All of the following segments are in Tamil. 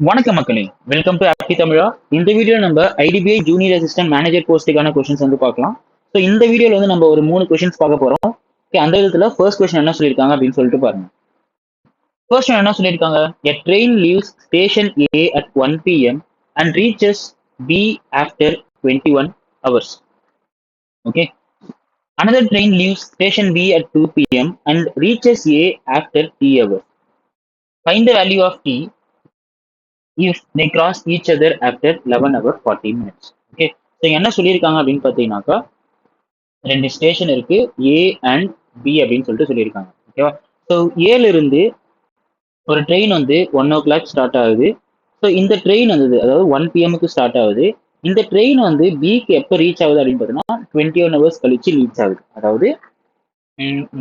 வணக்கம் மக்களே, வெல்கம் டு ஆப்டி தமிழா. இந்த வீடியோ நம்ம ஐடிபிஐ ஜூனியர் அசிஸ்டன்ட் மேனேஜர் போஸ்ட்டுக்கான கொஸ்டின்ஸ் வந்து பார்க்கலாம். ஸோ இந்த வீடியோல வந்து நம்ம ஒரு 3 கொஸ்டின்ஸ் பார்க்க போறோம். ஓகே, அந்த விதத்துல ஃபர்ஸ்ட் கொஸ்டின் என்ன சொல்லியிருக்காங்க அப்படின்னு சொல்லிட்டு பாருங்க. ஃபர்ஸ்ட் என்ன சொல்லியிருக்காங்க? A train leaves station A at 1 p.m. and reaches B after 21 hours. Okay. Another train leaves station B at 2 p.m. and reaches A after 3 hours. Find the value of T if they cross each other after 11 hours 40 minutes. Okay, so என்ன சொல்லியிருக்காங்க அப்படின்னு பார்த்தீங்கன்னாக்கா, ரெண்டு ஸ்டேஷன் இருக்கு, ஏ அண்ட் பி அப்படின்னு சொல்லிட்டு சொல்லியிருக்காங்க. ஓகேவா? ஸோ ஏல இருந்து ஒரு ட்ரெயின் வந்து 1 o'clock ஸ்டார்ட் ஆகுது. ஸோ இந்த ட்ரெயின் வந்தது, அதாவது 1 p.m. ஸ்டார்ட் ஆகுது. இந்த ட்ரெயின் வந்து பிக்கு எப்போ ரீச் ஆகுது அப்படின்னு பார்த்தீங்கன்னா 21 hours கழிச்சு ரீச் ஆகுது. அதாவது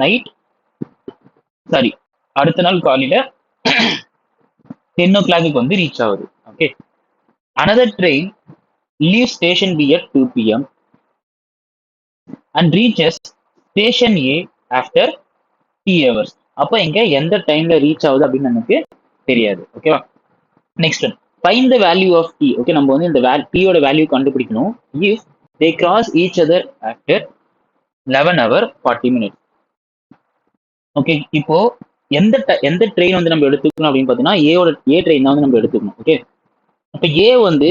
நைட் சாரி அடுத்த நாள் காலையில 10 o'clock வந்து ரீச் ஆகுது. Okay, another train leaves station B at 2 p.m. and reaches station A after 3 hours. அப்போ இங்க எந்த டைம்ல ரீச் ஆகுது அப்படின்னு நமக்கு தெரியாது. ஓகேவா? Next one, find the value of t. Okay, நம்ம வந்து இந்த டியோட வேல்யூ கண்டுபிடிக்கணும். If they cross each other after 11 hours 40 minutes. Okay, இப்போ எந்த ட்ரெயின் வந்து நம்ம எடுத்துக்கணும் அப்படின்னு பார்த்தீங்கன்னா ஏ ட்ரெயின் தான் வந்து நம்ம எடுத்துக்கணும். ஓகே, இப்போ ஏ வந்து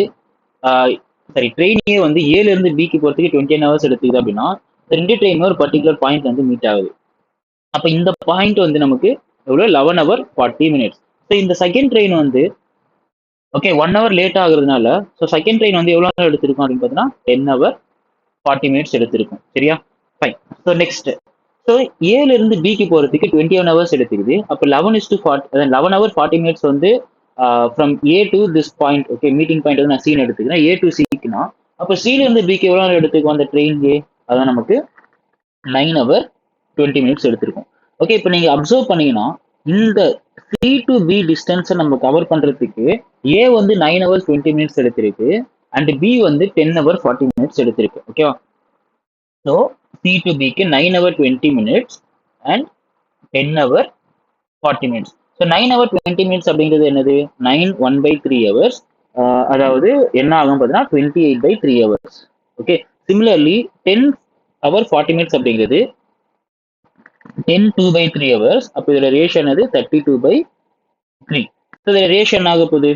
சரி ட்ரெயின் ஏ வந்து ஏல இருந்து பிக்கு போறதுக்கு 21 hours எடுத்துக்குது அப்படின்னா ரெண்டு ட்ரெயின் ஒரு பர்டிகுலர் பாயிண்ட் வந்து மீட் ஆகுது. அப்ப இந்த பாயிண்ட் வந்து நமக்கு எவ்வளவு 11 hours 40 minutes. ஸோ இந்த செகண்ட் ட்ரெயின் வந்து ஓகே 1 hour லேட் ஆகுறதுனால ஸோ செகண்ட் ட்ரெயின் வந்து எவ்வளவு நேரம் எடுத்திருக்கும் அப்படின்னு பார்த்தீங்கன்னா 10 hours 40 minutes எடுத்திருக்கும். சரியா? ஃபைன். ஸோ நெக்ஸ்ட், ஸோ ஏல இருந்து பிக்கு போறதுக்கு 21 hours எடுத்துக்குது. அப்போ 11 hours 40 minutes வந்து from A to this point. Okay, meeting point வந்து நான் சீன் எடுத்துக்கிறேன், ஏ டு சிக்குனா அப்போ சில இருந்து பிக்கு எவ்வளோ நேரம் எடுத்துக்கும் அந்த ட்ரெயின் ஏ? அதான் நமக்கு 9 hours 20 minutes எடுத்திருக்கும். ஓகே, இப்போ நீங்க அப்சர்வ் பண்ணீங்கன்னா இந்த சி டு பி டிஸ்டன்ஸை நம்ம கவர் பண்றதுக்கு ஏ வந்து 9 hours 20 minutes எடுத்திருக்கு அண்ட் பி வந்து 10 hours 40 minutes எடுத்திருக்கு. ஓகேவா? ஸோ சி டு பிக்கு 9 hours 20 minutes and 10 hours 40 minutes. So 9 hours 20 minutes அப்படிங்கிறது என்னது? 9 1/3 hours. அதாவது என்ன ஆகும் பார்த்தீங்கன்னா 28/3 hours. Okay, similarly 10 hours 40 minutes அப்படிங்கிறது 10 2/3 hours. அப்போ இதோட ரேஷியோ என்னது? 32/3. ஸோ இதோட ரேஷியோ என்ன ஆக போகுது?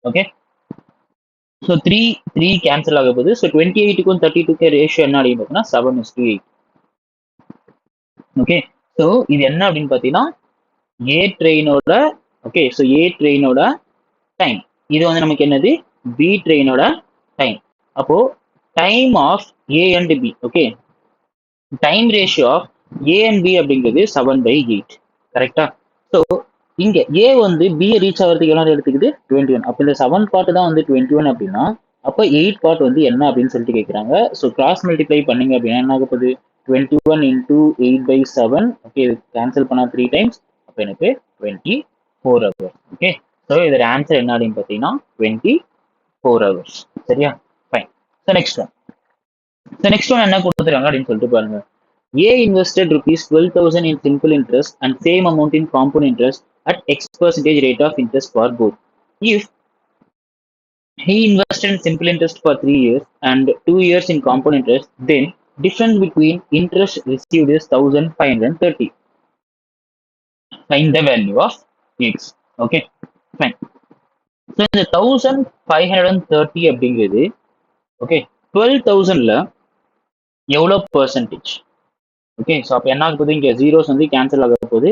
ஓகே, ஸோ 3 கேன்சல் ஆக போகுது. ஸோ 28க்கும் 32க்கும் ரேஷியோ என்ன அப்படின்னு பார்த்தீங்கன்னா 7:8. ஓகே, ஸோ இது என்ன அப்படின்னு பார்த்தீங்கன்னா ஏ ட்ரெயினோட ஓகே, ஸோ ஏ ட்ரெயினோட டைம். இது வந்து நமக்கு என்னது? பி ட்ரெயினோட டைம். அப்போ time of A and B. Okay, time ratio of A and B அப்படிங்கிறது 7/8. கரெக்டா? ஸோ இங்க ஏ வந்து பி ரீச் ஆகிறதுக்கு எவ்வளோ எடுத்துக்குது? 21. அப்போ இந்த 7 பார்ட் தான் வந்து 21 அப்படின்னா அப்போ 8 பார்ட் வந்து என்ன அப்படின்னு சொல்லிட்டு கேட்குறாங்க. ஸோ கிராஸ் மல்டிப்ளை பண்ணீங்க அப்படின்னா என்ன ஆக போகுது? 21 into 8/7. ஓகே, இது கேன்சல் பண்ணா 3 times. அப்போ எனக்கு 24 hours. ஓகே, ஸோ இதோட ஆன்சர் என்ன அப்படின்னு பார்த்தீங்கன்னா 24 hours. சரியா? ஃபைன். ஸோ நெக்ஸ்ட் ஒன் என்ன கொடுத்துருக்காங்க அப்படின்னு சொல்லிட்டு பாருங்க. A invested rupees 12,000 in simple interest and same amount in compound interest at X% rate of interest for both. If he invested in simple interest for 3 years and 2 years in compound interest, then difference between interest received is 1,530. Find the value of X. Okay, fine. So இந்த 1,530 அப்படிங்கிறது ஓகே 12,000ல எவ்வளோ பெர்சன்டேஜ்? ஓகே, ஸோ அப்போ என்ன ஆக போகுது? இங்கே ஜீரோஸ் வந்து கேன்சல் ஆக போகுது.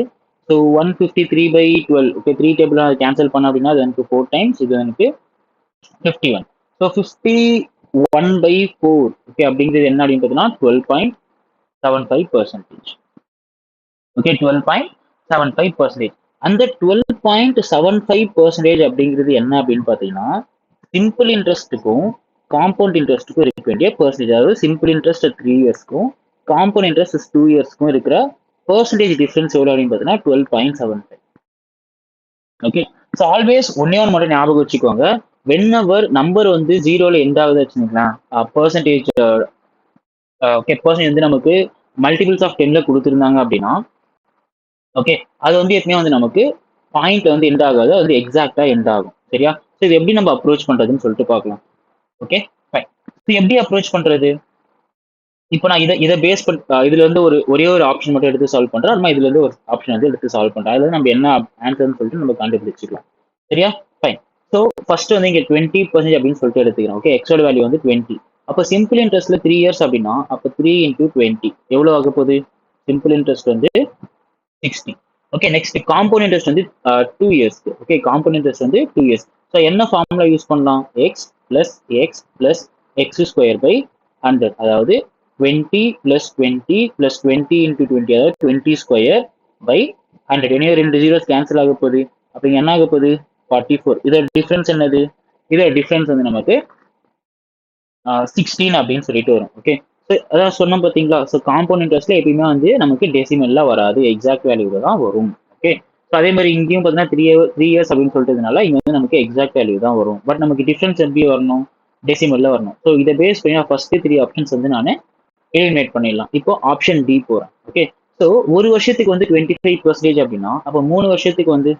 ஸோ 153/12. ஓகே, 3 டேபிள் கேன்சல் பண்ண அப்படின்னா அது எனக்கு 4 times, இது எனக்கு 51. ஸோ 51/4. ஓகே, அப்படிங்கிறது என்ன அப்படின்னு பார்த்தீங்கன்னா 12.75%. ஓகே, 12.75%. அந்த 12.75% அப்படிங்கிறது என்ன அப்படின்னு பார்த்தீங்கன்னா சிம்பிள் இன்ட்ரெஸ்ட்டுக்கும் காம்பவுண்ட் இன்ட்ரெஸ்ட்டுக்கும் இருக்க வேண்டிய பெர்சன்டேஜ். அதாவது சிம்பிள் இன்ட்ரெஸ்ட் 3 yearsக்கும் காம்பவுண்ட் இன்ட்ரெஸ்ட் 2 yearsக்கும் இருக்கிற பெர்சன்டேஜ் டிஃபரன்ஸ் எவ்வளோ அப்படின்னு பார்த்தீங்கன்னா 12.75. ஓகே, ஸோ ஆல்வேஸ் ஒன்னே ஒன்று மட்டும் ஞாபகம் வச்சுக்கோங்க. வென்எவர் நம்பர் வந்து ஜீரோல எண்ட் ஆகுது வச்சுக்கலாம், பெர்சன்டேஜ் ஓகே பெர்சன்டேஜ் வந்து நமக்கு மல்டிபிள்ஸ் ஆஃப் 10ல கொடுத்துருந்தாங்க அப்படின்னா ஓகே அது வந்து எப்பவுமே வந்து நமக்கு பாயிண்ட் வந்து எண்ட் ஆகாது, அது வந்து எக்ஸாக்டா எண்ட் ஆகும். சரியா? ஸோ இது எப்படி நம்ம அப்ரோச் பண்றதுன்னு சொல்லிட்டு பார்க்கலாம். Okay, fine. ஸோ எப்படி அப்ரோச் பண்றது? இப்போ நான் இதை பேஸ் பண்ணி இதுல இருந்து ஒரே ஒரு ஆப்ஷன் மட்டும் எடுத்து சால்வ் பண்றேன். அதுமாதிரி இதுல இருந்து ஒரு ஆப்ஷன் வந்து எடுத்து சால்வ் பண்றேன். அதுல நம்ம என்ன ஆன்சர்னு சொல்லிட்டு நம்ம கண்டுபிடிச்சிக்கலாம். சரியா? ஃபைன். ஸோ ஃபர்ஸ்ட் வந்து இங்க 20% அப்படின்னு சொல்லிட்டு எடுத்துக்கிறோம். ஓகே, எக்ஸோட வேல்யூ வந்து 20. அப்போ சிம்பிள் இன்ட்ரெஸ்ட்ல 3 இயர்ஸ் அப்படின்னா அப்போ 3 இன்டூ 20 எவ்வளவு ஆக போகுது? சிம்பிள் இன்ட்ரெஸ்ட் வந்து 60. ஓகே, நெக்ஸ்ட் காம்பவுண்ட் இன்ட்ரெஸ்ட் வந்து 2 இயர்ஸ்க்கு. ஓகே, காம்பவுண்ட் இன்ட்ரெஸ்ட் வந்து 2 இயர்ஸ். ஸோ என்ன ஃபார்முலா யூஸ் பண்ணலாம்? X plus x plus x square by 100. அதாவது 20 பிளஸ் 20 பிளஸ் 20 இன்டூ 20, அதாவது 20 ஸ்கொயர் பை 100. இனியும் ரெண்டு ஜீரோஸ் கேன்சல் ஆக போகுது. அப்போ இங்க என்ன ஆக போகுது? 44. இதோட டிஃபரன்ஸ் என்னது? இதோட டிஃபரன்ஸ் வந்து நமக்கு 16 அப்படின்னு சொல்லிட்டு வரும். ஓகே, அதான் சொன்னோம் பார்த்தீங்களா? ஸோ காம்பவுண்ட் இன்ட்ரெஸ்ட்ல எப்பயுமே வந்து நமக்கு டெசிமல்ல வராது, எக்ஸாக்ட் வேல்யூல தான் வரும். ஓகே, ஸோ அதே மாதிரி இங்கேயும் பார்த்தீங்கன்னா 3 இயர்ஸ் அப்படின்னு சொல்லிட்டதுனால இங்க வந்து நமக்கு எக்ஸாக்ட் வேல்யூ தான் வரும். பட் நமக்கு டிஃபரன்ஸ் எப்படி வரணும்? டெசிமல்ல வரணும். ஸோ இதை பேஸ் பண்ணி ஃபர்ஸ்ட் 3 ஆப்ஷன்ஸ் வந்து நான் எலிமினேட் பண்ணிடலாம். இப்போ ஆப்ஷன் டி போறேன். ஓகே, ஸோ ஒரு வருஷத்துக்கு வந்து 25% அப்படின்னா அப்போ 3 வருஷத்துக்கு வந்து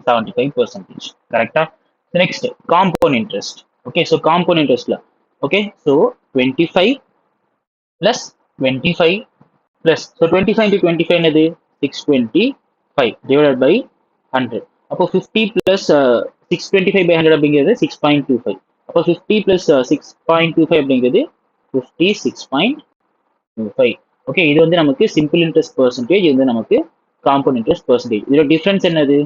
75%. கரெக்டா? Next compound interest. Okay, so compound இன்ட்ரெஸ்ட்ல okay, so 25 plus 25 plus so 25 into 25 என்னது? 625 டிவைடட் பை 100. அப்போ 50 பிளஸ் 625 பை 100 அப்படிங்கிறது 6.25. அப்போ 50 பிளஸ் 6.25 அப்படிங்கிறது 56.25. ஓகே, இது வந்து நமக்கு சிம்பிள் இன்ட்ரெஸ்ட் பெர்சன்டேஜ், இது வந்து நமக்கு காம்பவுண்ட் இன்ட்ரெஸ்ட் பெர்சன்டேஜ். இதோட டிஃபரன்ஸ் என்னது?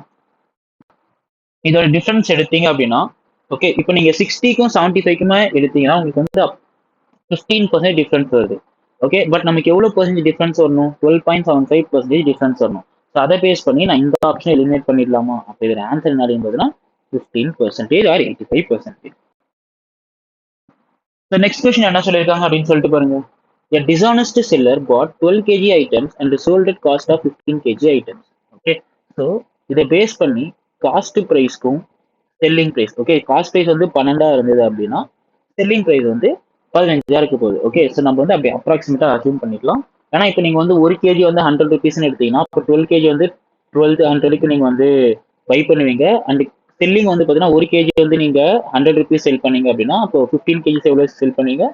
இதோட டிஃபரன்ஸ் எடுத்தீங்க அப்படின்னா ஓகே, இப்போ நீங்க 60க்கும் 75க்குமே எடுத்தீங்கன்னா உங்களுக்கு வந்து 15% டிஃபரன்ஸ் வருது. ஓகே, பட் நமக்கு எவ்வளவு பெர்சன்டேஜ் டிஃபரன்ஸ் வரணும்? 12.75% டிஃபரன்ஸ் வரணும். ஸோ அதை பேஸ் பண்ணி நான் இந்த ஆப்ஷன் எலிமினேட் பண்ணிடலாமா? அப்போ இதோட ஆன்சர் என்ன அப்படின்றதுனா 15% ஆர் 85%. ஸோ நெக்ஸ்ட் கொஸ்டின் என்ன சொல்லியிருக்காங்க அப்படின்னு சொல்லிட்டு பாருங்க. A dishonest seller bought 12 kg items and sold at cost of 15 kg items. Okay, so இதை பேஸ் பண்ணி காஸ்ட் ப்ரைஸ்க்கும் selling price. Okay, cost price வந்து 12 இருந்தது அப்படின்னா செல்லிங் பிரைஸ் வந்து 15,000 போகுது. ஓகே, ஸோ நம்ம வந்து அப்படி அப்ராக்சிமேட்டா அசியூம் பண்ணிக்கலாம். ஏன்னா இப்போ நீங்க வந்து ஒரு கேஜி வந்து 100 ருபீஸ்னு எடுத்தீங்கன்னா இப்போ 12 கேஜி வந்து 1200க்கு நீங்க வந்து பை பண்ணுவீங்க. அண்ட் செல்லிங் வந்து பார்த்தீங்கன்னா ஒரு கேஜி வந்து நீங்க 100 ருபீஸ் செல் பண்ணீங்க அப்படின்னா அப்போ 15 கேஜிஸ் எவ்வளோ செல் பண்ணீங்க?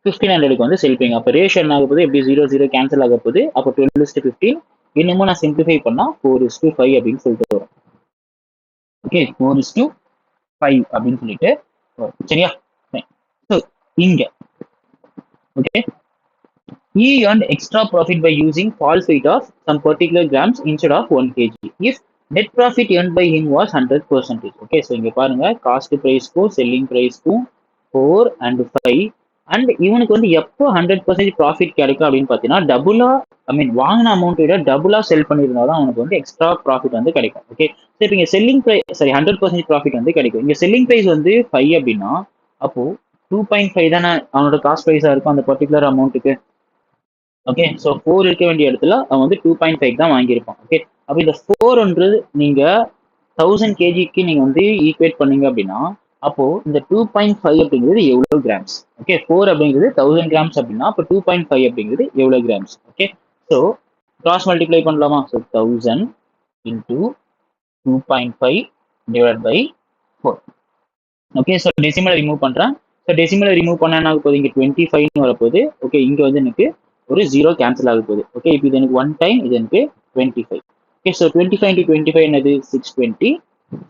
1500க்கு வந்து செல் பண்ணீங்க. அப்போ ரேஷியோ என்ன ஆக போகுது? எப்படி 0 கேன்சல் ஆக போகுது. அப்போ 12:15. இன்னமும் நான் சிம்பிளிஃபை பண்ணா 4:5 அப்படின்னு சொல்லிட்டு வரும். ஓகே, 4:5 அப்படின்னு சொல்லிட்டு வரும். சரியா? ஸோ இங்க okay, he earned extra profit by using false weight of some particular grams instead of 1 kg if net profit earned by him was 100%. Okay, so இங்க பாருங்க காஸ்ட் ப்ரைஸ்க்கும் செல்லிங் ப்ரைஸ்க்கும் 4 and 5 அண்ட் இவனுக்கு வந்து எப்போ 100% ப்ராஃபிட் கிடைக்கும் அப்படின்னு பார்த்தீங்கன்னா டபுளா வாங்கின அமௌண்ட் விட டபுளா செல் பண்ணியிருந்தா தான் அவனுக்கு வந்து எக்ஸ்ட்ரா ப்ராஃபிட் வந்து கிடைக்கும். ஓகே, ஸோ இப்போ இங்கே செல்லிங் ப்ரைஸ் சாரி 100% ப்ராஃபிட் வந்து கிடைக்கும். இங்கே செல்லிங் ப்ரைஸ் வந்து 5 அப்படின்னா அப்போ 2.5 தானே அவனோட காஸ்ட் ப்ரைஸா இருக்கும் அந்த பர்டிகுலர் அமௌண்ட்டுக்கு. ஓகே, ஸோ 4 இருக்க வேண்டிய இடத்துல அவன் வந்து 2.5 தான் வாங்கியிருப்பான். ஓகே, அப்போ இந்த 4 நீங்க 1000 கேஜிக்கு நீங்க வந்து ஈக்குவேட் பண்ணீங்க அப்படின்னா அப்போ இந்த 2.5 அப்படிங்கிறது எவ்வளவு கிராம்ஸ்? ஓகே, 4 அப்படிங்கிறது 1000 கிராம்ஸ் அப்படின்னா அப்போ 2.5 அப்படிங்கிறது எவ்வளவு grams? Okay, so cross multiply பண்ணலாமா? So 1000 into 2.5 divide by 4. Okay, so டெசிமலை ரிமூவ் பண்றேன். ஸோ டெசிமலை ரிமூவ் பண்ணா என்ன ஆக போகுது? இங்க 25 வரப்போகுது. ஓகே, இங்க வந்து எனக்கு ஒரு 0 கேன்சல் ஆக போகுது. ஓகே, இப்போ இது எனக்கு 1 டைம், இது எனக்கு 25. ஓகே, ஸோ 25 into 25 என்னது? 625.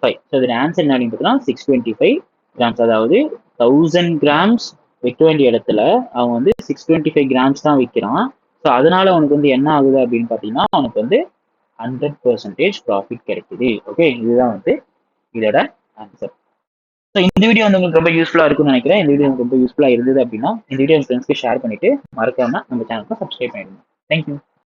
ஸோ இதோட ஆன்சர் என்ன அப்படின்னு பார்த்தீங்கன்னா 625 கிராம்ஸ். அதாவது 1000 கிராம்ஸ் வைக்க வேண்டிய இடத்துல அவன் வந்து 625 கிராம்ஸ் தான் வைக்கிறான். ஸோ அதனால அவனுக்கு வந்து என்ன ஆகுது அப்படின்னு பார்த்தீங்கன்னா அவனுக்கு வந்து 100% ப்ராஃபிட் கிடைக்குது. ஓகே, இதுதான் வந்து இதோட ஆன்சர். ஸோ இந்த வீடியோ வந்து உங்களுக்கு ரொம்ப யூஸ்ஃபுல்லாக இருக்கும்னு நினைக்கிறேன். இந்த வீடியோ உங்களுக்கு ரொம்ப யூஸ்ஃபுல்லாக இருந்தது அப்படின்னா இந்த வீடியோ ஃப்ரெண்ட்ஸ்க்கு ஷேர் பண்ணிட்டு மறக்காம நம்ம சேனலுக்கு சப்ஸ்கிரைப் பண்ணிடுங்க. தேங்க்யூ.